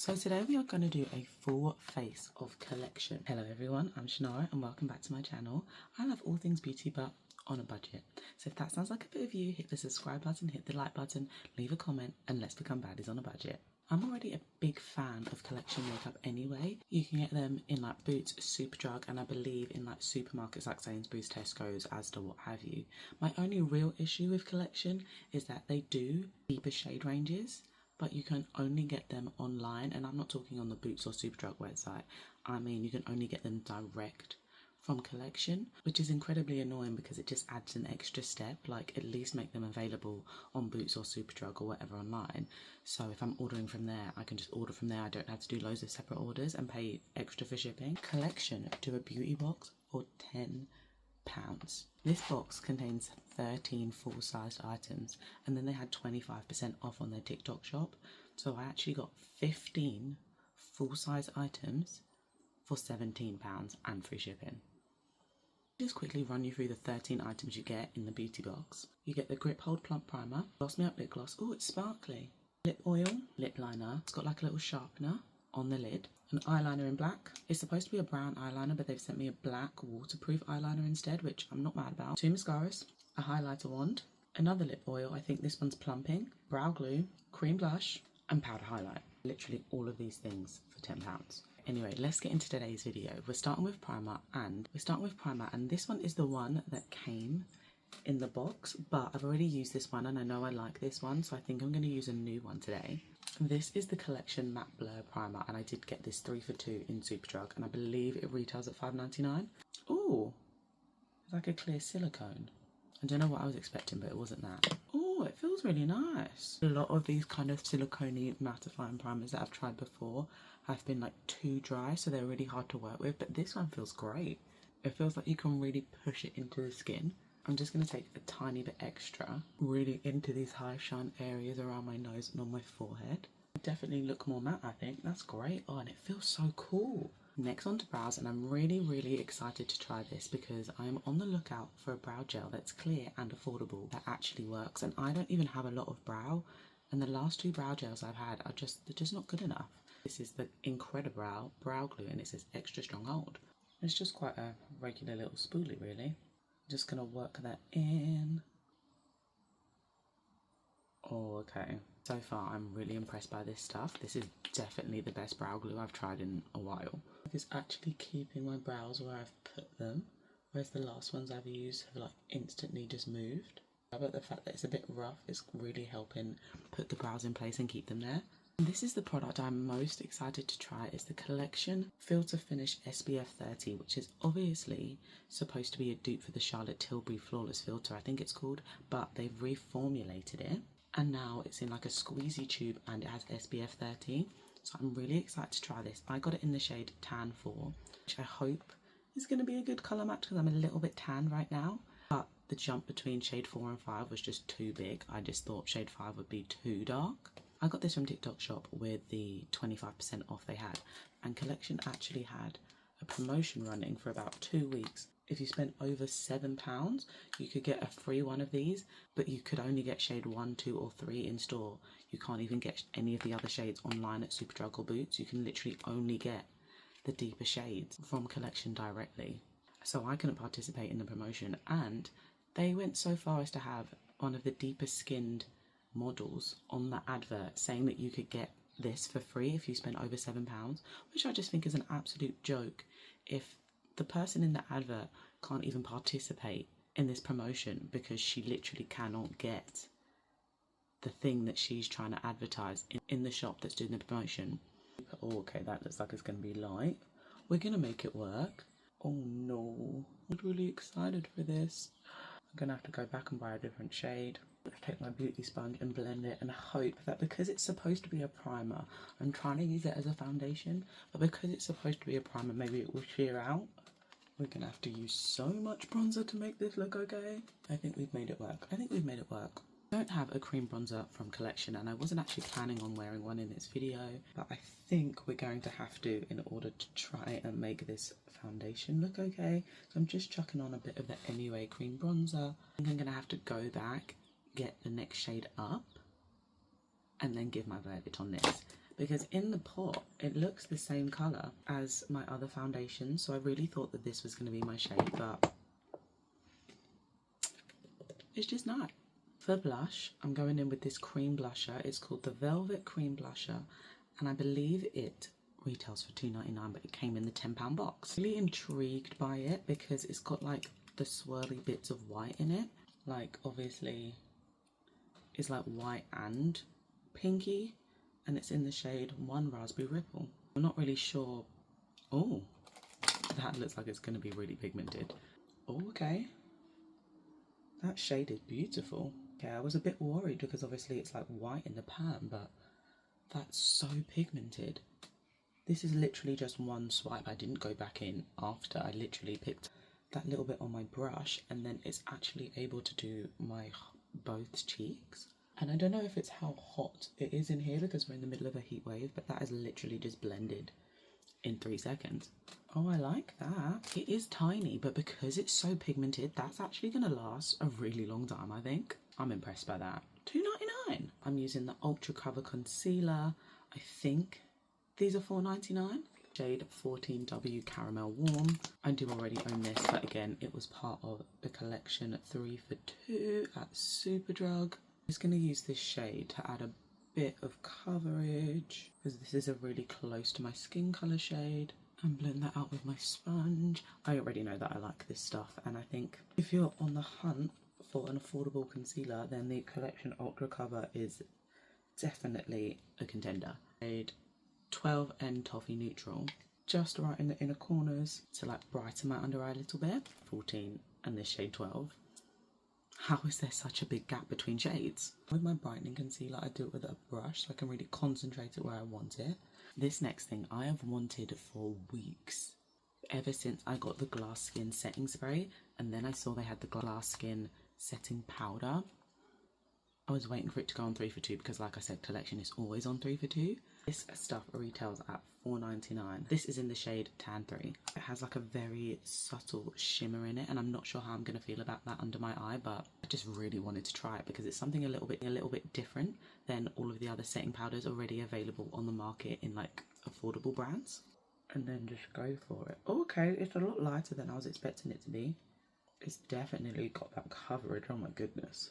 So today we are going to do a full face of collection. Hello everyone, I'm Shannara and welcome back to my channel. I love all things beauty but on a budget. So if that sounds like a bit of you, hit the subscribe button, hit the like button, leave a comment and let's become baddies on a budget. I'm already a big fan of collection makeup anyway. You can get them in like Boots, Superdrug, and I believe in like supermarkets like Sainsbury's, Tesco's, Asda, what have you. My only real issue with collection is that they do deeper shade ranges, but you can only get them online, and I'm not talking on the Boots or Superdrug website. I mean, you can only get them direct from collection, which is incredibly annoying because it just adds an extra step. Like, at least make them available on Boots or Superdrug or whatever online. So if I'm ordering from there, I can just order from there. I don't have to do loads of separate orders and pay extra for shipping. Collection do a beauty box for £10. This box contains 13 full-sized items, and then they had 25% off on their TikTok shop. So I actually got 15 full-size items for £17 and free shipping. Just quickly run you through the 13 items you get in the beauty box. You get the Grip Hold Plump Primer, Gloss Me Up Lip Gloss, oh it's sparkly, lip oil, lip liner, it's got like a little sharpener on the lid, an eyeliner in black. It's supposed to be a brown eyeliner, but they've sent me a black waterproof eyeliner instead, which I'm not mad about. 2 mascaras, a highlighter wand, another lip oil, I think this one's plumping, brow glue, cream blush, and powder highlight. Literally all of these things for £10. Anyway, let's get into today's video. We're starting with primer, and this one is the one that came in the box, but I've already used this one and I know I like this one, so I think I'm going to use a new one today. This is the Collection Matte Blur Primer, and I did get this 3 for £2 in Superdrug, and I believe it retails at £5.99. Oh, it's like a clear silicone. I don't know what I was expecting, but it wasn't that. Oh, it feels really nice. A lot of these kind of silicone mattifying primers that I've tried before have been like too dry, so they're really hard to work with, but this one feels great. It feels like you can really push it into the skin. I'm just going to take a tiny bit extra, really into these high shine areas around my nose and on my forehead. Definitely look more matte, I think. That's great. Oh, and it feels so cool. Next on to brows, and I'm really excited to try this because I'm on the lookout for a brow gel that's clear and affordable that actually works, and I don't even have a lot of brow, and the last 2 brow gels I've had are they're just not good enough. This is the Incredibrow Brow Glue, and it says extra strong hold. It's just quite a regular little spoolie really. Just gonna work that in. Oh, okay. So far I'm really impressed by this stuff. This is definitely the best brow glue I've tried in a while. It's actually keeping my brows where I've put them, whereas the last ones I've used have like instantly just moved. But the fact that it's a bit rough is really helping put the brows in place and keep them there. This is the product I'm most excited to try. It's the Collection Filter Finish SPF 30, which is obviously supposed to be a dupe for the Charlotte Tilbury Flawless Filter, I think it's called, but they've reformulated it and now it's in like a squeezy tube and it has SPF 30. So I'm really excited to try this. I got it in the shade Tan 4, which I hope is going to be a good colour match because I'm a little bit tan right now. But the jump between shade 4 and 5 was just too big. I just thought shade 5 would be too dark. I got this from TikTok shop with the 25% off they had, and Collection actually had a promotion running for about 2 weeks. If you spent over £7, you could get a free one of these, but you could only get shade 1, 2 or 3 in store. You can't even get any of the other shades online at Superdrug or Boots. You can literally only get the deeper shades from Collection directly. So I couldn't participate in the promotion, and they went so far as to have one of the deeper skinned models on the advert saying that you could get this for free if you spend over £7, which I just think is an absolute joke. If the person in the advert can't even participate in this promotion because she literally cannot get the thing that she's trying to advertise in the shop that's doing the promotion. Oh, okay, that looks like it's going to be light. We're going to make it work. Oh no, I'm really excited for this. I'm going to have to go back and buy a different shade. Take my beauty sponge and blend it and hope that, because it's supposed to be a primer, I'm trying to use it as a foundation, but because it's supposed to be a primer, maybe it will sheer out. We're gonna have to use so much bronzer to make this look okay. I think we've made it work. I don't have a cream bronzer from Collection, and I wasn't actually planning on wearing one in this video, but I think we're going to have to in order to try and make this foundation look okay. So I'm just chucking on a bit of the MUA cream bronzer. I think I'm gonna have to go back, get the next shade up, and then give my verdict on this. because in the pot it looks the same colour as my other foundation, so I really thought that this was going to be my shade, but it's just not. For blush, I'm going in with this cream blusher. It's called the Velvet Cream Blusher, and I believe it retails for $2.99, but it came in the £10 box. Really intrigued by it because it's got like the swirly bits of white in it. Like obviously it's like white and pinky, and it's in the shade One Raspberry Ripple. I'm not really sure. Oh, that looks like it's going to be really pigmented. Oh, okay. That shade is beautiful. Okay, I was a bit worried because obviously it's like white in the pan, but that's so pigmented. This is literally just one swipe. I didn't go back in after. I literally picked that little bit on my brush, and then it's actually able to do my both cheeks. And I don't know if it's how hot it is in here because we're in the middle of a heat wave, but that is literally just blended in 3 seconds. Oh, I like that. It is tiny, but because it's so pigmented, that's actually going to last a really long time, I think. I'm impressed by that. $2.99. I'm using the Ultra Cover Concealer. I think these are $4.99. Shade 14W Caramel Warm. I do already own this, but again, it was part of the collection 3 for 2 at Superdrug. I'm just going to use this shade to add a bit of coverage because this is a really close to my skin colour shade, and blend that out with my sponge. I already know that I like this stuff, and I think if you're on the hunt for an affordable concealer, then the Collection Ultra Cover is definitely a contender. Shade 12N Toffee Neutral, just right in the inner corners to like brighten my under eye a little bit. 14 and this shade 12. How is there such a big gap between shades? With my brightening concealer, I do it with a brush so I can really concentrate it where I want it. This next thing I have wanted for weeks, ever since I got the Glass Skin setting spray, and then I saw they had the Glass Skin setting powder. I was waiting for it to go on 3 for 2 because, like I said, collection is always on 3 for 2. This stuff retails at $4.99. This is in the shade Tan 3. It has like a very subtle shimmer in it, and I'm not sure how I'm going to feel about that under my eye, but I just really wanted to try it because it's something a little bit different than all of the other setting powders already available on the market in like affordable brands. And then just go for it. Oh, okay, it's a lot lighter than I was expecting it to be. It's definitely got that coverage. Oh my goodness.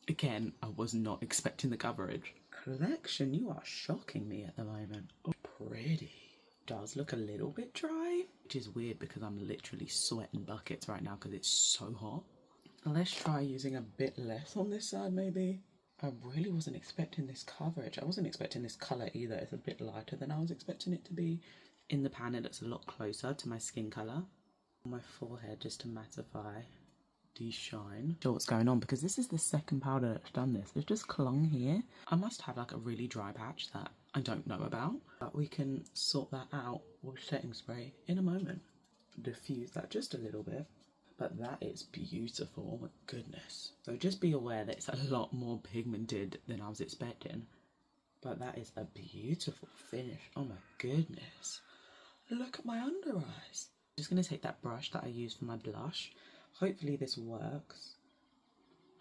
Again, I was not expecting the coverage. Collection, you are shocking me at the moment. Oh, pretty. Does look a little bit dry, which is weird because I'm literally sweating buckets right now because it's so hot. Let's try using a bit less on this side maybe. I really wasn't expecting this coverage. I wasn't expecting this colour either. It's a bit lighter than I was expecting it to be. In the pan, it looks a lot closer to my skin colour. On my forehead, just to mattify. Shine. Sure what's going on because this is the second powder that's done this. It's just clung here. I must have like a really dry patch that I don't know about, but we can sort that out with setting spray in a moment. Diffuse that just a little bit, but that is beautiful. Oh my goodness. So just be aware that it's a lot more pigmented than I was expecting, but that is a beautiful finish. Oh my goodness, look at my under eyes. I'm just going to take that brush that I used for my blush. Hopefully this works,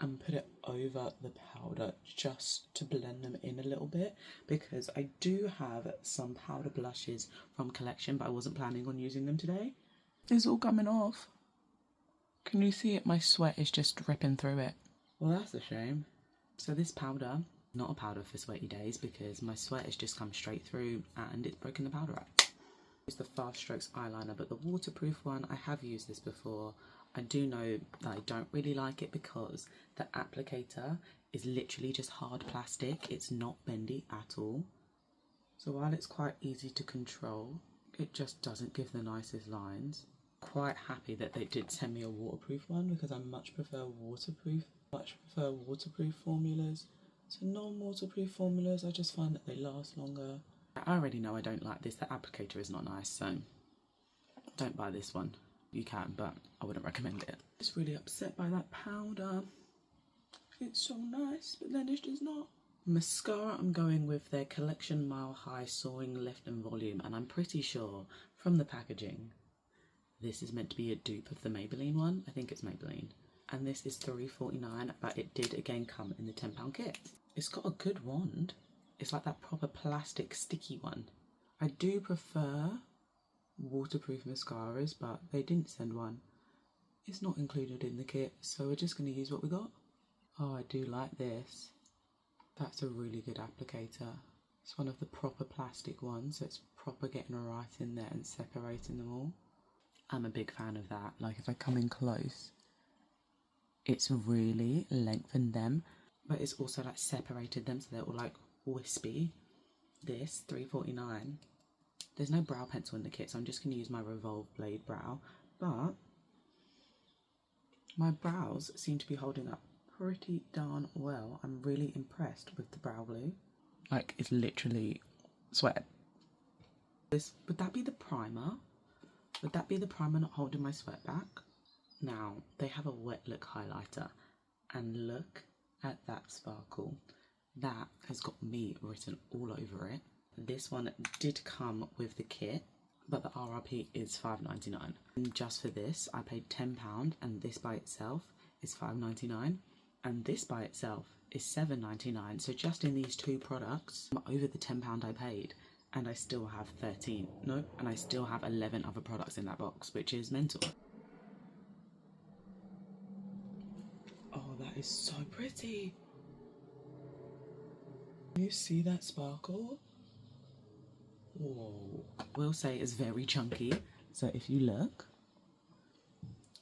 and put it over the powder just to blend them in a little bit because I do have some powder blushes from collection, but I wasn't planning on using them today. It's all coming off. Can you see it? My sweat is just dripping through it. Well, that's a shame. So this powder, not a powder for sweaty days because my sweat has just come straight through and it's broken the powder up. Use the Fast Strokes eyeliner, but the waterproof one, I have used this before. I do know that I don't really like it because the applicator is literally just hard plastic. It's not bendy at all. So while it's quite easy to control, it just doesn't give the nicest lines. Quite happy that they did send me a waterproof one because I much prefer waterproof formulas. So non-waterproof formulas, I just find that they last longer. I already know I don't like this. The applicator is not nice, so don't buy this one. You can, but I wouldn't recommend it. Just really upset by that powder. It's so nice, but then it's just not. Mascara, I'm going with their Collection Mile High Soaring Lift and Volume, and I'm pretty sure from the packaging this is meant to be a dupe of the Maybelline one. I think it's Maybelline. And this is $3.49, but it did again come in the £10 kit. It's got a good wand. It's like that proper plastic sticky one. I do prefer waterproof mascaras, but they didn't send one. It's not included in the kit, so we're just going to use what we got. Oh, I do like this. That's a really good applicator. It's one of the proper plastic ones, so it's proper getting right in there and separating them all. I'm a big fan of that. Like, if I come in close, it's really lengthened them, but it's also like separated them so they're all like wispy. This $3.49. There's no brow pencil in the kit, so I'm just going to use my Revolve Blade Brow, but my brows seem to be holding up pretty darn well. I'm really impressed with the brow glue. Like, it's literally sweat. Would that be the primer? Would that be the primer not holding my sweat back? Now, they have a wet look highlighter, and look at that sparkle. That has got me written all over it. This one did come with the kit, but the RRP is $5.99. And just for this, I paid £10, and this by itself is $5.99, and this by itself is $7.99. So just in these two products, I'm over the £10 I paid, and I still have 11 other products in that box, which is mental. Oh, that is so pretty. Can you see that sparkle? Whoa. I will say it's very chunky. So if you look,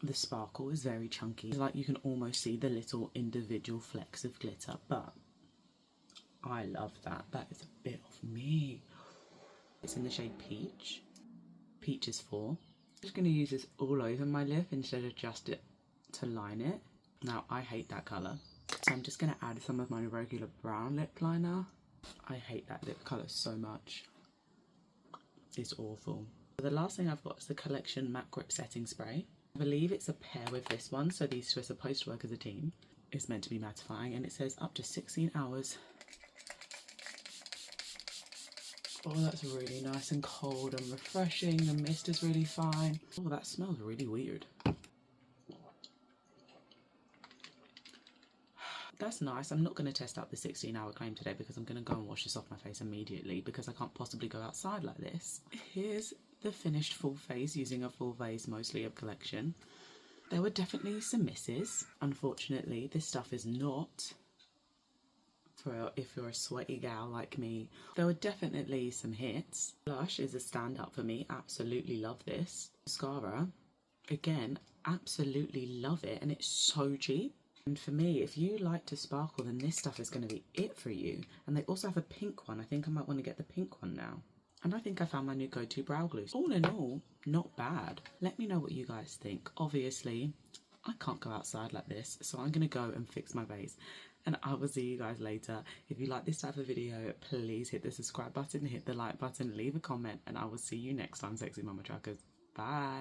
the sparkle is very chunky. It's like you can almost see the little individual flecks of glitter, but I love that. That is a bit of me. It's in the shade Peach. Peach is 4. I'm just going to use this all over my lip instead of just it to line it. Now, I hate that colour, so I'm just going to add some of my regular brown lip liner. I hate that lip colour so much. It's awful. The last thing I've got is the Collection Matte Grip Setting Spray. I believe it's a pair with this one, so these two are supposed to work as a team. It's meant to be mattifying, and it says up to 16 hours. Oh, that's really nice and cold and refreshing. The mist is really fine. Oh, that smells really weird. That's nice. I'm not going to test out the 16-hour claim today because I'm going to go and wash this off my face immediately because I can't possibly go outside like this. Here's the finished full face using a full face mostly of Collection. There were definitely some misses. Unfortunately, this stuff is not for if you're a sweaty gal like me. There were definitely some hits. Blush is a standout for me. Absolutely love this. Mascara, again, absolutely love it, and it's so cheap. And for me, if you like to sparkle, then this stuff is going to be it for you. And they also have a pink one. I think I might want to get the pink one now. And I think I found my new go-to brow glue. All in all, not bad. Let me know what you guys think. Obviously, I can't go outside like this, so I'm going to go and fix my face. And I will see you guys later. If you like this type of video, please hit the subscribe button, hit the like button, leave a comment, and I will see you next time, Sexy Mama Trackers. Bye.